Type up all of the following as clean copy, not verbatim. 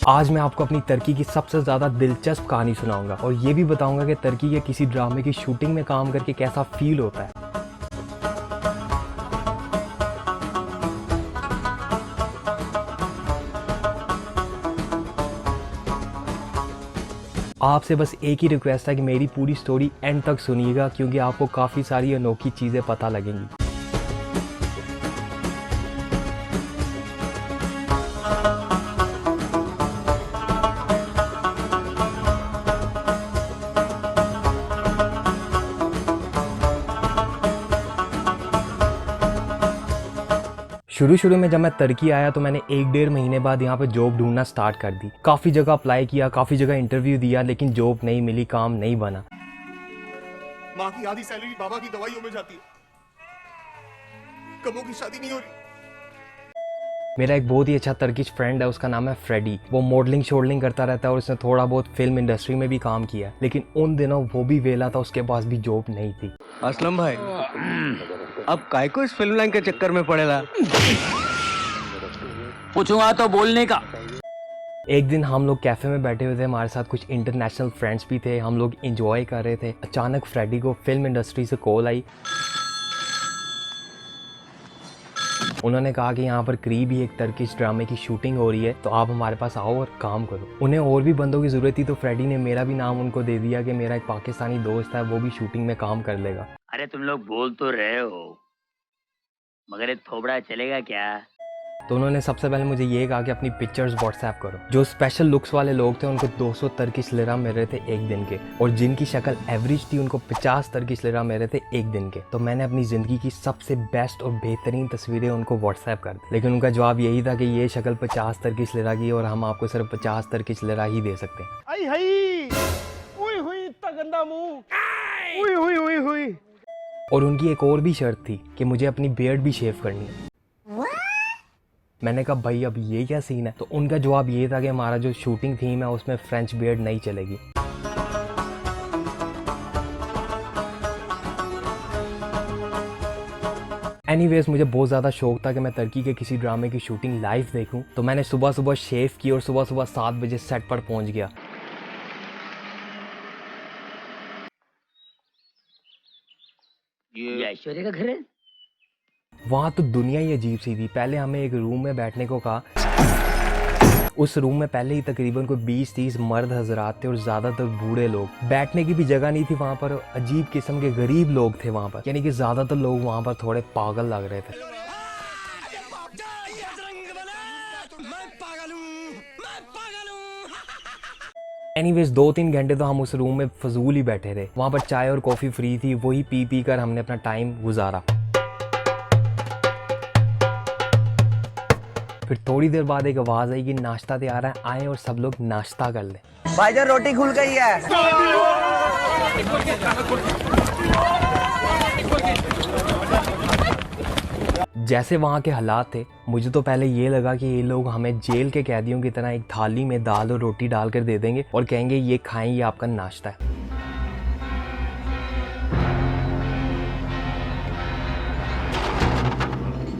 आज मैं आपको अपनी तुर्की की सबसे ज़्यादा दिलचस्प कहानी सुनाऊंगा और ये भी बताऊंगा कि तुर्की के किसी ड्रामे की शूटिंग में काम करके कैसा फील होता है। आपसे बस एक ही रिक्वेस्ट है कि मेरी पूरी स्टोरी एंड तक सुनिएगा, क्योंकि आपको काफ़ी सारी अनोखी चीज़ें पता लगेंगी। शुरू में जब मैं तुर्की आया तो मैंने 1-1.5 महीने बाद यहाँ पे जॉब ढूंढना स्टार्ट कर दी। काफ़ी जगह अप्लाई किया, काफ़ी जगह इंटरव्यू दिया, लेकिन जॉब नहीं मिली, काम नहीं बना। माँ की आधी सैलरी बाबा की दवाइयों में जाती है, कमों की शादी नहीं हो रही। मेरा एक बहुत ही अच्छा तुर्किश फ्रेंड है, उसका नाम है फ्रेडी। वो मॉडलिंग शॉडलिंग करता रहता है और उसने थोड़ा बहुत फिल्म इंडस्ट्री में भी काम किया, लेकिन उन दिनों वो भी वेला था, उसके पास भी जॉब नहीं थी। असलम भाई, अब काय को इस फिल्म लाइन के चक्कर में पड़ेगा? पूछूंगा तो बोलने का। एक दिन हम लोग कैफे में बैठे हुए थे, हमारे साथ कुछ इंटरनेशनल फ्रेंड्स भी थे, हम लोग एंजॉय कर रहे थे। अचानक फ्रेडी को फिल्म इंडस्ट्री से कॉल आई। उन्होंने कहा कि यहाँ पर करीब ही एक तुर्किश ड्रामे की शूटिंग हो रही है, तो आप हमारे पास आओ और काम करो। उन्हें और भी बंदों की ज़रूरत थी, तो फ्रेडी ने मेरा भी नाम उनको दे दिया कि मेरा एक पाकिस्तानी दोस्त है, वो भी शूटिंग में काम कर लेगा। अरे तुम लोग बोल तो रहे हो, मगर ये थोबड़ा चलेगा क्या? तो उन्होंने सबसे पहले मुझे ये कहा कि अपनी पिक्चर्स व्हाट्सएप करो। जो स्पेशल लुक्स वाले लोग थे उनको 200 तुर्किश लिरा मिल रहे थे एक दिन के, और जिनकी शक्ल एवरेज थी उनको 50 तुर्किश लिरा मिल रहे थे एक दिन के। तो मैंने अपनी ज़िंदगी की सबसे बेस्ट और बेहतरीन तस्वीरें उनको व्हाट्सएप कर दी, लेकिन उनका जवाब यही था कि ये शक्ल 50 तुर्किश लिरा की और हम आपको सिर्फ 50 तुर्किश लिरा ही दे सकते हैं। और उनकी एक और भी शर्त थी कि मुझे अपनी बियर्ड भी शेव करनी है। मैंने कहा भाई अब ये क्या सीन है? तो उनका जवाब ये था कि हमारा जो शूटिंग थीम है उसमें फ्रेंच बियर्ड नहीं चलेगी। एनीवेज, मुझे बहुत ज़्यादा शौक था कि मैं तुर्की के किसी ड्रामे की शूटिंग लाइव देखूं, तो मैंने सुबह सुबह शेव की और सुबह सुबह 7 बजे सेट पर पहुंच गया। ये ऐश्वर्या का घर है? वहाँ तो दुनिया ही अजीब सी थी। पहले हमें एक रूम में बैठने को कहा। उस रूम में पहले ही तकरीबन कोई 20-30 मर्द हजरात थे और ज़्यादातर बूढ़े लोग। बैठने की भी जगह नहीं थी वहाँ पर। अजीब किस्म के गरीब लोग थे वहाँ पर, यानी कि ज़्यादातर लोग वहाँ पर थोड़े पागल लग रहे थे। एनीवेज 2-3 घंटे तो हम उस रूम में फजूल ही बैठे रहे। वहाँ पर चाय और कॉफ़ी फ्री थी, वही पी कर हमने अपना टाइम गुजारा। फिर थोड़ी देर बाद एक आवाज़ आई कि नाश्ता तैयार है, आए और सब लोग नाश्ता कर लें। भाईजान रोटी खुल गई है। जैसे वहाँ के हालात थे, मुझे तो पहले ये लगा कि ये लोग हमें जेल के कैदियों की तरह एक थाली में दाल और रोटी डालकर दे देंगे और कहेंगे ये खाएं, ये आपका नाश्ता है।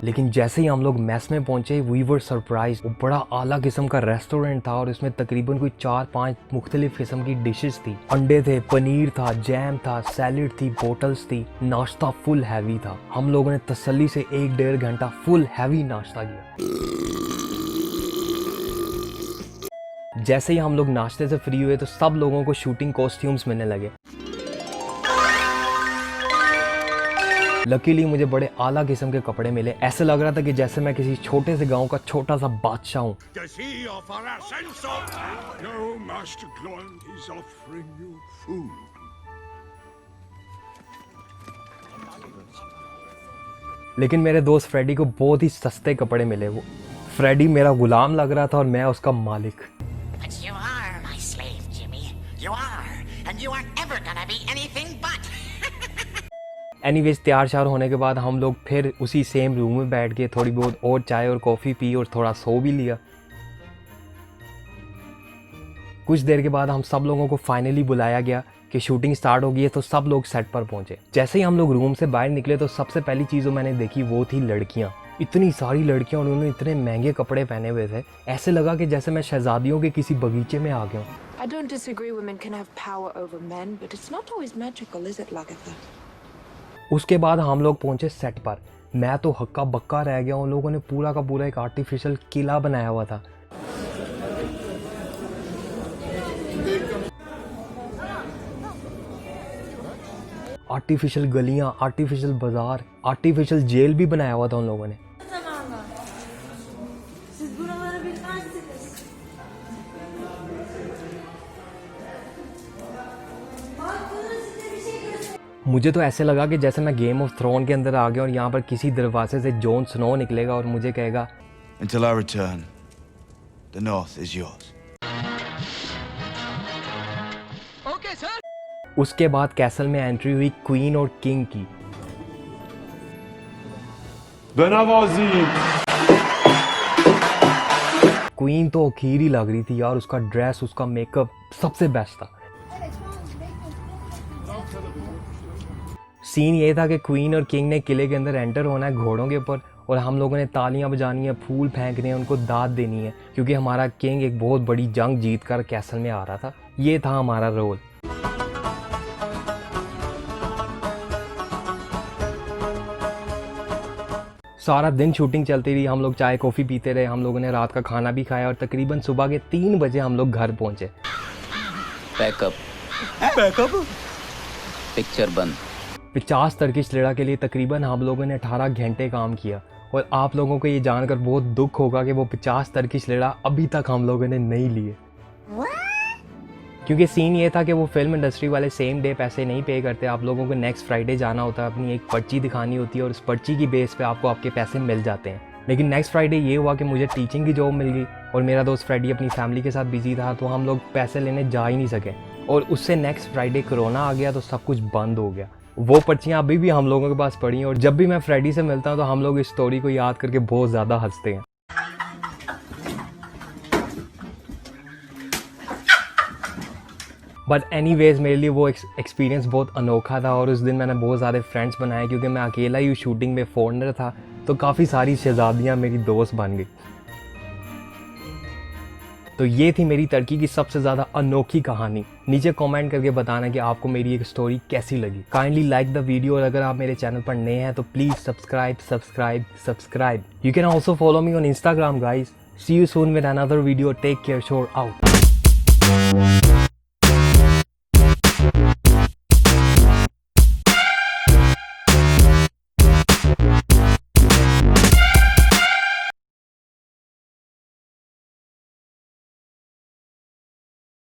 लेकिन जैसे ही हम लोग मेस में पहुंचे, वी वर सरप्राइज। वो बड़ा आला किस्म का रेस्टोरेंट था और इसमें तकरीबन कोई 4-5 मुख्तलिफ किस्म की डिशेस थी। अंडे थे, पनीर था, जैम था, सैलेड थी, बोटल्स थी। नाश्ता फुल हैवी था। हम लोगों ने तसल्ली से 1-1.5 घंटा फुल हैवी नाश्ता किया। जैसे ही हम लोग नाश्ते से फ्री हुए तो सब लोगों को शूटिंग कॉस्ट्यूम्स मिलने लगे। लकीली मुझे बड़े आला किस्म के कपड़े मिले। ऐसे लग रहा था कि जैसे मैं किसी छोटे से गांव का छोटा सा बादशाह हूँ। लेकिन मेरे दोस्त फ्रेडी को बहुत ही सस्ते कपड़े मिले। वो फ्रेडी मेरा गुलाम लग रहा था और मैं उसका मालिक। एनीवेज तैयार शार होने के बाद हम लोग फिर उसी सेम रूम में बैठ के थोड़ी बहुत और चाय और कॉफ़ी पी और थोड़ा सो भी लिया। कुछ देर के बाद हम सब लोगों को फाइनली बुलाया गया कि शूटिंग स्टार्ट हो गई है, तो सब लोग सेट पर पहुंचे। जैसे ही हम लोग रूम से बाहर निकले तो सबसे पहली चीज़ जो मैंने देखी वो थी लड़कियां। इतनी सारी लड़कियां, उन्होंने इतने महंगे कपड़े पहने हुए थे, ऐसे लगा कि जैसे मैं शहजादियों के किसी बगीचे में आ गया हूँ। I don't disagree women can have power over men, but it's not always magical, is it, Lagatha? उसके बाद हम लोग पहुंचे सेट पर। मैं तो हक्का बक्का रह गया। उन लोगों ने पूरा का पूरा एक आर्टिफिशियल किला बनाया हुआ था। आर्टिफिशियल गलियां, आर्टिफिशियल बाजार, आर्टिफिशियल जेल भी बनाया हुआ था उन लोगों ने। मुझे तो ऐसे लगा कि जैसे मैं गेम ऑफ थ्रोन के अंदर आ गया और यहाँ पर किसी दरवाजे से जॉन स्नो निकलेगा और मुझे कहेगा Until I return, the North is yours. उसके बाद कैसल में एंट्री हुई क्वीन और किंग की। क्वीन तो अखीर ही लग रही थी यार, उसका ड्रेस, उसका मेकअप सबसे बेस्ट था। सीन ये था कि क्वीन और किंग ने किले के अंदर एंटर होना है घोड़ों के ऊपर, और हम लोगों ने तालियां बजानी है, फूल फेंकने हैं, उनको दाद देनी है, क्योंकि हमारा किंग एक बहुत बड़ी जंग जीत कर कैसल में आ रहा था। ये था हमारा रोल। सारा दिन शूटिंग चलती रही, हम लोग चाय कॉफ़ी पीते रहे, हम लोगों ने रात का खाना भी खाया और तकरीबन सुबह के 3 बजे हम लोग घर पहुंचे। पैकअप पिक्चर बंद। 50 टर्किश लिरा के लिए तकरीबन हम लोगों ने 18 घंटे काम किया, और आप लोगों को ये जानकर बहुत दुख होगा कि वो 50 टर्किश लिरा अभी तक हम लोगों ने नहीं लिए। क्योंकि सीन ये था कि वो फिल्म इंडस्ट्री वाले सेम डे पैसे नहीं पे करते। आप लोगों को नेक्स्ट फ्राइडे जाना होता है, अपनी एक पर्ची दिखानी होती है और उस पर्ची की बेस पे आपको आपके पैसे मिल जाते हैं। लेकिन नेक्स्ट फ्राइडे ये हुआ कि मुझे टीचिंग की जॉब मिल गई और मेरा दोस्त फ्रेडी अपनी फैमिली के साथ बिजी था, तो हम लोग पैसे लेने जा ही नहीं सके। और उससे नेक्स्ट फ्राइडे कोरोना आ गया तो सब कुछ बंद हो गया। वो पर्चियाँ अभी भी हम लोगों के पास पड़ी हैं, और जब भी मैं फ्रेडी से मिलता हूँ तो हम लोग इस स्टोरी को याद करके बहुत ज़्यादा हंसते हैं। बट एनीवेज मेरे लिए वो एक्सपीरियंस बहुत अनोखा था, और उस दिन मैंने बहुत सारे फ्रेंड्स बनाए, क्योंकि मैं अकेला ही शूटिंग में फॉरेनर था, तो काफ़ी सारी शहजादियाँ मेरी दोस्त बन गई। तो ये थी मेरी टर्की की सबसे ज़्यादा अनोखी कहानी। नीचे कमेंट करके बताना कि आपको मेरी एक स्टोरी कैसी लगी। काइंडली लाइक द वीडियो, और अगर आप मेरे चैनल पर नए हैं तो please subscribe. You can also follow me on Instagram guys. See you soon with another video. Take care, shout out.